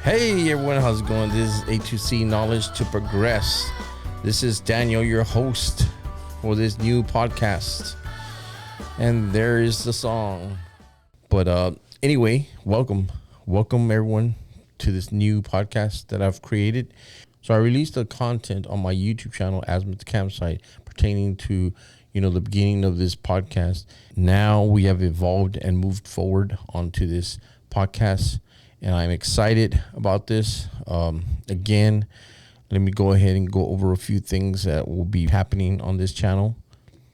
Hey everyone, how's it going? This is A2C Knowledge to Progress. This is Daniel, your host for this new podcast. And there is the song. But anyway, welcome everyone to this new podcast that I've created. So I released the content on my YouTube channel, Azimuth Campsite, pertaining to, the beginning of this podcast. Now we have evolved and moved forward onto this podcast. And I'm excited about this. Again, let me go ahead and go over a few things that will be happening on this channel.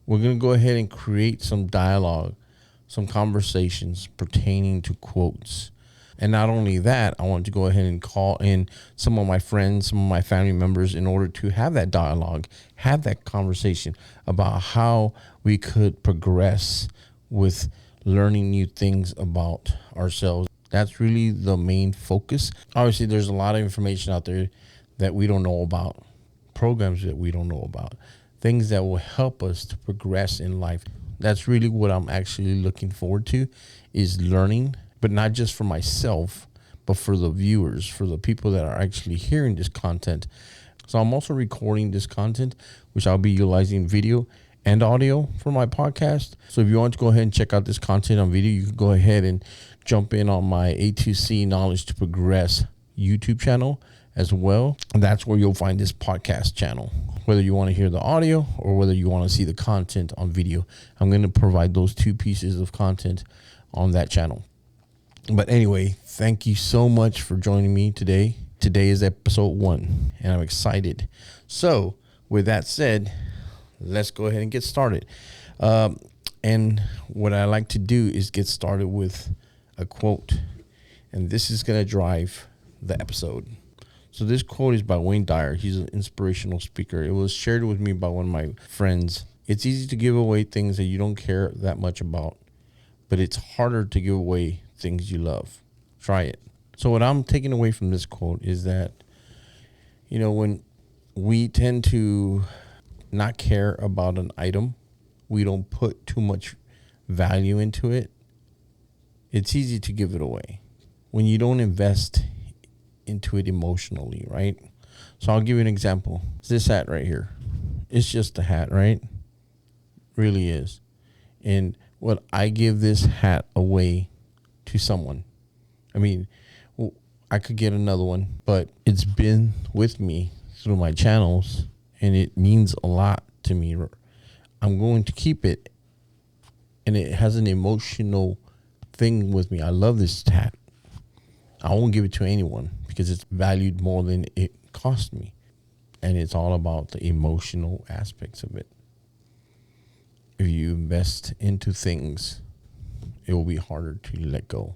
We're going to go ahead and create some dialogue, some conversations pertaining to quotes. And not only that, I want to go ahead and call in some of my friends, some of my family members in order to have that dialogue, have that conversation about how we could progress with learning new things about ourselves. That's really the main focus. Obviously, there's a lot of information out there that we don't know about, programs that we don't know about, things that will help us to progress in life. That's really what I'm actually looking forward to, is learning, but not just for myself, but for the viewers, for the people that are actually hearing this content. So I'm also recording this content, which I'll be utilizing video and audio for my podcast. So if you want to go ahead and check out this content on video, you can go ahead and jump in on my A2C Knowledge to Progress YouTube channel as well. And that's where you'll find this podcast channel. Whether you want to hear the audio or whether you want to see the content on video, I'm going to provide those two pieces of content on that channel. But anyway, thank you so much for joining me today. Today is episode 1 and I'm excited. So with that said, let's go ahead and get started. And what I like to do is get started with a quote, and this is going to drive the episode. So this quote is by Dyer. He's an inspirational speaker. It was shared with me by one of my friends. It's easy to give away things that you don't care that much about, but it's harder to give away things you love. Try it. So what I'm taking away from this quote is that, when we tend to not care about an item, we don't put too much value into it, it's easy to give it away when you don't invest into it emotionally, right? So I'll give you an example. It's this hat right here. It's just a hat, right? Really is. And what I give this hat away to someone. I mean, I could get another one, but it's been with me through my channels and it means a lot to me. I'm going to keep it, and it has an emotional thing with me. I love this hat. I won't give it to anyone because it's valued more than it cost me. And it's all about the emotional aspects of it. If you invest into things, it will be harder to let go.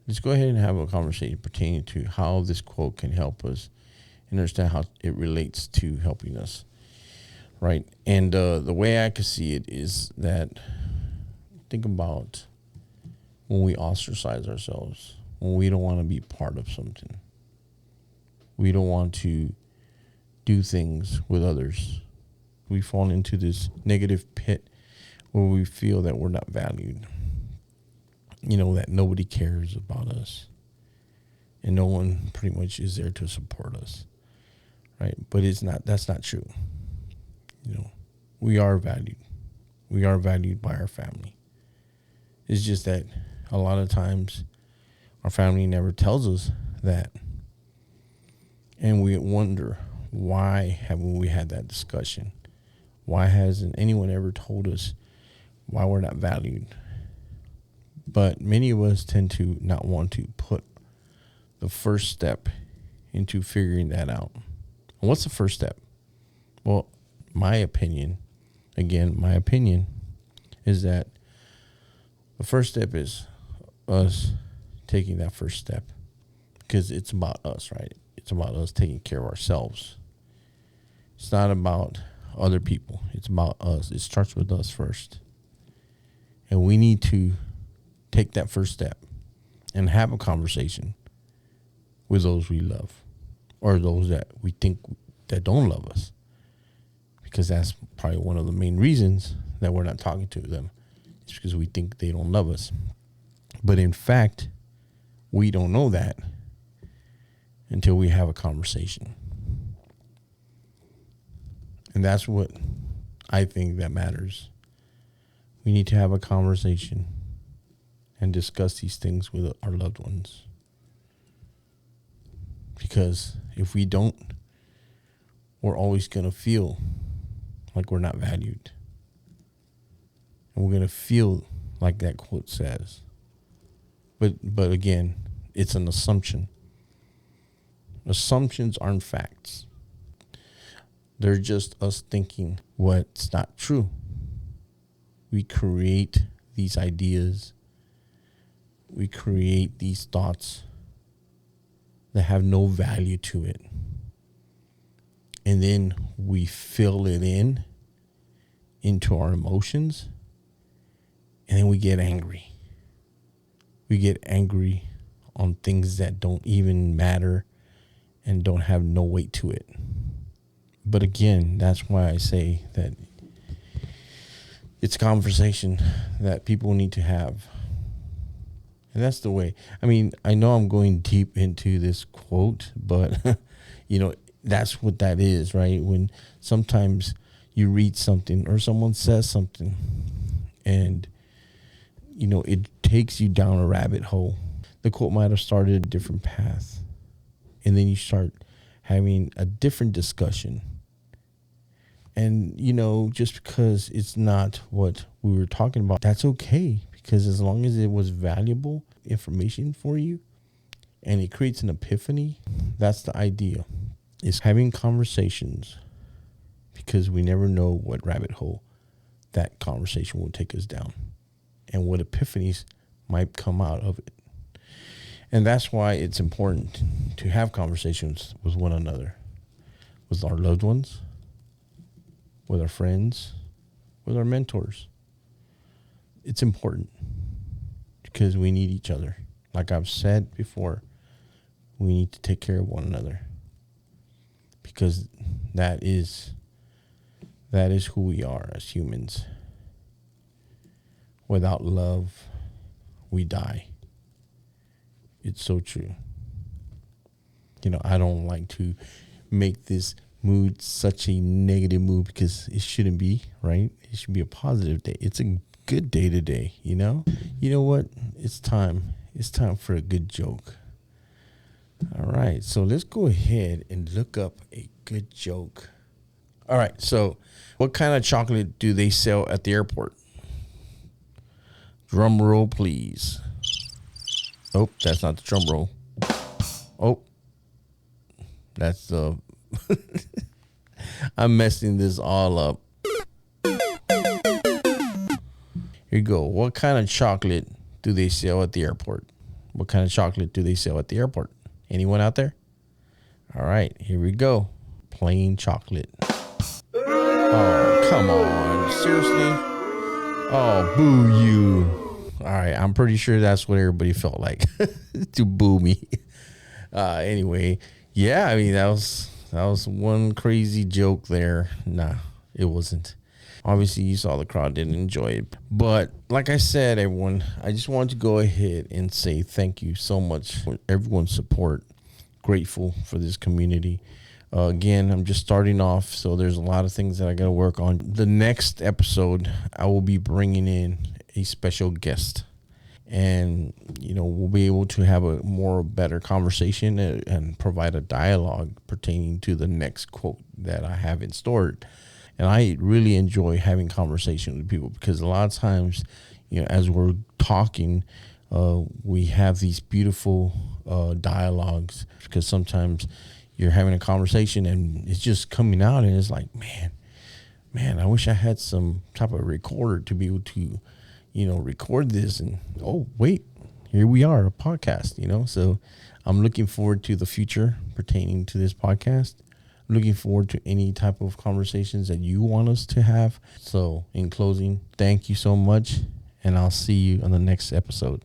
Let's go ahead and have a conversation pertaining to how this quote can help us understand how it relates to helping us. Right. And the way I could see it is that, think about when we ostracize ourselves, when we don't want to be part of something. We don't want to do things with others. We fall into this negative pit where we feel that we're not valued. That nobody cares about us. And no one pretty much is there to support us. Right. But that's not true. We are valued. We are valued by our family. It's just that a lot of times our family never tells us that. And we wonder, why haven't we had that discussion? Why hasn't anyone ever told us why we're not valued? But many of us tend to not want to put the first step into figuring that out. And what's the first step? Well, my opinion is that the first step is us taking that first step, because it's about us, right? It's about us taking care of ourselves. It's not about other people. It's about us. It starts with us first. And we need to take that first step and have a conversation with those we love, or those that we think that don't love us. Because that's probably one of the main reasons that we're not talking to them. It's because we think they don't love us. But in fact, we don't know that. until we have a conversation. And that's what I think that matters. We need to have a conversation and discuss these things with our loved ones. Because if we don't, we're always going to feel like we're not valued. And we're going to feel like that quote says. But again, it's an assumption. Assumptions aren't facts. They're just us thinking what's not true. We create these ideas. We create these thoughts that have no value to it. And then we fill it into our emotions. And then we get angry. We get angry on things that don't even matter and don't have no weight to it. But again, that's why I say that it's a conversation that people need to have. And that's the way. I mean, I know I'm going deep into this quote, but, that's what that is, right? When sometimes you read something or someone says something and, it takes you down a rabbit hole. The quote might have started a different path. And then you start having a different discussion. And, just because it's not what we were talking about, that's okay. Because as long as it was valuable information for you and it creates an epiphany, that's the idea. Is having conversations, because we never know what rabbit hole that conversation will take us down and what epiphanies might come out of it. And that's why it's important to have conversations with one another, with our loved ones, with our friends, with our mentors. It's important because we need each other. Like I've said before, we need to take care of one another because that is who we are as humans. Without love, we die. It's so true. I don't like to make this mood such a negative mood because it shouldn't be, right? It should be a positive day. It's a good day today, You know what? It's time. It's time for a good joke. All right. So let's go ahead and look up a good joke. All right. So what kind of chocolate do they sell at the airport? Drum roll, please. Oh, that's not the drum roll. Oh, that's the... I'm messing this all up. Here you go. What kind of chocolate do they sell at the airport? What kind of chocolate do they sell at the airport? Anyone out there? All right, here we go. Plain chocolate. Oh, come on. Seriously? Oh, boo you. All right, I'm pretty sure that's what everybody felt like to boo me. Anyway, yeah, I mean, that was one crazy joke there. Nah, it wasn't. Obviously, you saw the crowd didn't enjoy it. But like I said, everyone, I just wanted to go ahead and say thank you so much for everyone's support. Grateful for this community. Again, I'm just starting off, so there's a lot of things that I got to work on. The next episode, I will be bringing in a special guest. And, we'll be able to have a better conversation and provide a dialogue pertaining to the next quote that I have in store. And I really enjoy having conversations with people because a lot of times, as we're talking, we have these beautiful dialogues because sometimes you're having a conversation and it's just coming out and it's like, man, I wish I had some type of recorder to be able to, record this. And, oh, wait, here we are, a podcast, So I'm looking forward to the future pertaining to this podcast. I'm looking forward to any type of conversations that you want us to have. So in closing, thank you so much. And I'll see you on the next episode.